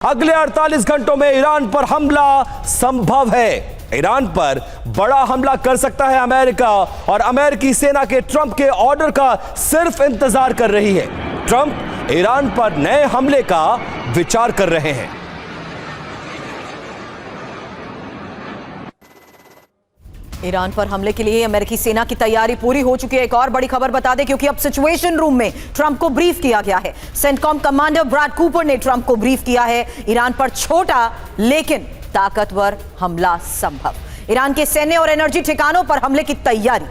अगले 48 घंटों में ईरान पर हमला संभव है। ईरान पर बड़ा हमला कर सकता है अमेरिका और अमेरिकी सेना के ट्रंप के ऑर्डर का सिर्फ इंतजार कर रही है। ट्रंप ईरान पर नए हमले का विचार कर रहे हैं। ईरान पर हमले के लिए अमेरिकी सेना की तैयारी पूरी हो चुकी है। एक और बड़ी खबर बता दें, क्योंकि अब सिचुएशन रूम में ट्रंप को ब्रीफ किया गया है। सेंटकॉम कमांडर ब्रैड कूपर ने ट्रंप को ब्रीफ किया है। ईरान पर छोटा लेकिन ताकतवर हमला संभव। ईरान के सैन्य और एनर्जी ठिकानों पर हमले की तैयारी।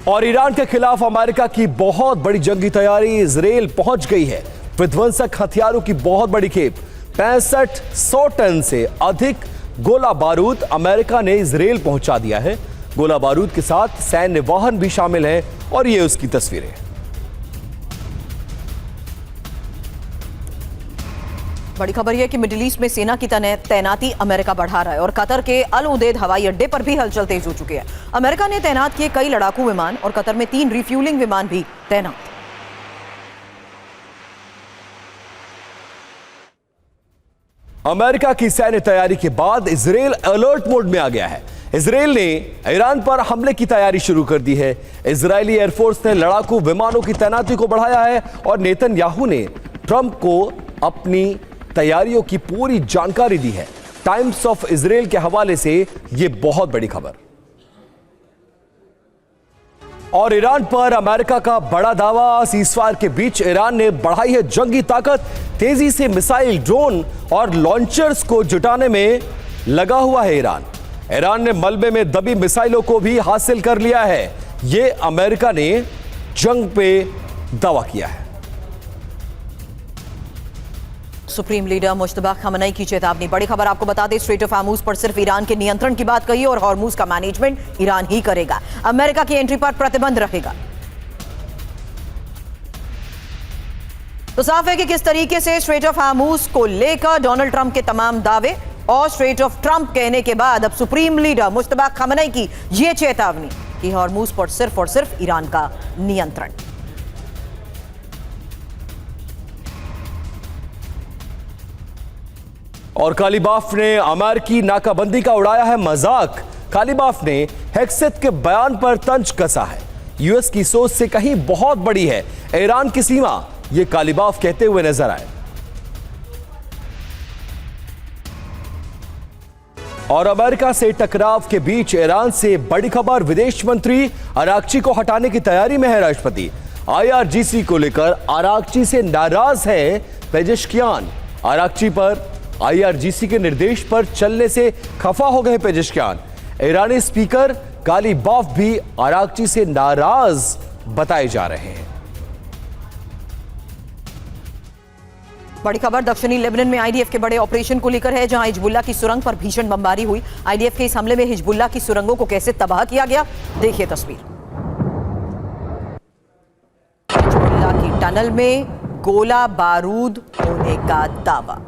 और ईरान के खिलाफ अमेरिका की बहुत बड़ी जंगी तैयारी। इजराइल पहुंच गई है विध्वंसक हथियारों की बहुत बड़ी खेप। 6500 टन से अधिक गोला बारूद अमेरिका ने इजराइल पहुंचा दिया है। गोला बारूद के साथ सैन्य वाहन भी शामिल हैं और ये उसकी तस्वीरें। बड़ी खबर यह कि मिडिल ईस्ट में सेना की तैनाती अमेरिका बढ़ा रहा है और कतर के अल उदेद हवाई अड्डे पर भी हलचल तेज हो चुकी है। अमेरिका ने तैनात किए कई लड़ाकू विमान और कतर में 3 रिफ्यूलिंग विमान भी तैनात। अमेरिका की सैन्य तैयारी के बाद इजराइल अलर्ट मोड में आ गया है। इजराइल ने ईरान पर हमले की तैयारी शुरू कर दी है। इजरायली एयरफोर्स ने लड़ाकू विमानों की तैनाती को बढ़ाया है और नेतन्याहू ने ट्रंप को अपनी तैयारियों की पूरी जानकारी दी है। टाइम्स ऑफ इजराइल के हवाले से यह बहुत बड़ी खबर। और ईरान पर अमेरिका का बड़ा दावा। सीजफायर के बीच ईरान ने बढ़ाई है जंगी ताकत। तेजी से मिसाइल, ड्रोन और लॉन्चर्स को जुटाने में लगा हुआ है ईरान ने मलबे में दबी मिसाइलों को भी हासिल कर लिया है। यह अमेरिका ने जंग पे दावा किया है। सुप्रीम लीडर मुश्तबा खमनई की चेतावनी। बड़ी खबर आपको बता दें, स्ट्रेट ऑफ हार्मूज पर सिर्फ ईरान के नियंत्रण की बात कही और हार्मूज का मैनेजमेंट ईरान ही करेगा। अमेरिका की एंट्री पर प्रतिबंध रहेगा। तो साफ है कि किस तरीके से स्ट्रेट ऑफ हार्मूज को लेकर डोनाल्ड ट्रंप के तमाम दावे और स्ट्रेट ऑफ ट्रंप कहने के बाद अब सुप्रीम लीडर मुश्तबा खमनई की यह चेतावनी कि हार्मूज पर सिर्फ और सिर्फ ईरान का नियंत्रण। और कालीबाफ ने अमेरिकी नाकाबंदी का उड़ाया है मजाक। कालीबाफ ने हेक्सेत के बयान पर तंज कसा है। यूएस की सोच से कहीं बहुत बड़ी है ईरान की सीमा, यह कालीबाफ कहते हुए नजर आए। और अमेरिका से टकराव के बीच ईरान से बड़ी खबर। विदेश मंत्री अरागची को हटाने की तैयारी में है राष्ट्रपति। आईआरजीसी को लेकर अरागची से नाराज है पेजेश्कियान। अरागची पर आईआरजीसी के निर्देश पर चलने से खफा हो गए पेजेश्कियान। ईरानी स्पीकर कालीबाफ भी अरागची से नाराज बताए जा रहे हैं। बड़ी खबर दक्षिणी लेबनान में आईडीएफ के बड़े ऑपरेशन को लेकर है, जहां हिजबुल्लाह की सुरंग पर भीषण बमबारी हुई। आईडीएफ के इस हमले में हिजबुल्लाह की सुरंगों को कैसे तबाह किया गया, देखिए तस्वीर। हिजबुल्लाह की टनल में गोला बारूद होने का दावा।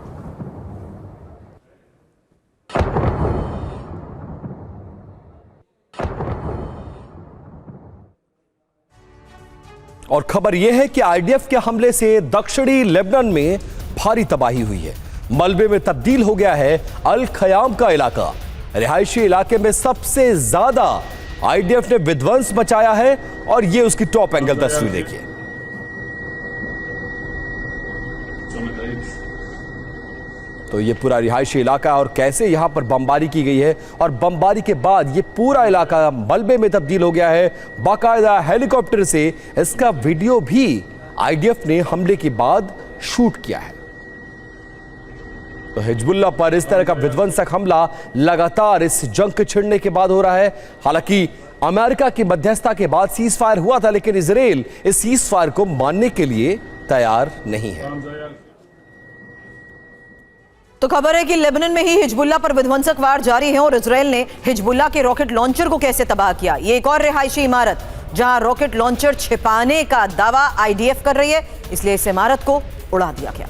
और खबर यह है कि आईडीएफ के हमले से दक्षिणी लेबनान में भारी तबाही हुई है। मलबे में तब्दील हो गया है अल खयाम का इलाका। रिहायशी इलाके में सबसे ज्यादा आईडीएफ ने विध्वंस मचाया है और यह उसकी टॉप एंगल तस्वीर देखिए। तो ये पूरा रिहायशी इलाका है और कैसे यहां पर बमबारी की गई है और बमबारी के बाद ये पूरा इलाका मलबे में तब्दील हो गया है। बाकायदा हेलीकॉप्टर से इसका वीडियो भी आईडीएफ ने हमले के बाद शूट किया है। तो हिजबुल्लाह पर इस तरह का विध्वंसक हमला लगातार इस जंग के छिड़ने के बाद हो रहा है। हालांकि अमेरिका की मध्यस्थता के बाद सीज फायर हुआ था, लेकिन इजराइल इस सीज फायर को मानने के लिए तैयार नहीं है। तो खबर है कि लेबनान में ही हिजबुल्लाह पर विध्वंसक वार जारी है और इजराइल ने हिजबुल्लाह के रॉकेट लॉन्चर को कैसे तबाह किया। ये एक और रिहायशी इमारत जहां रॉकेट लॉन्चर छिपाने का दावा आईडीएफ कर रही है, इसलिए इस इमारत को उड़ा दिया गया।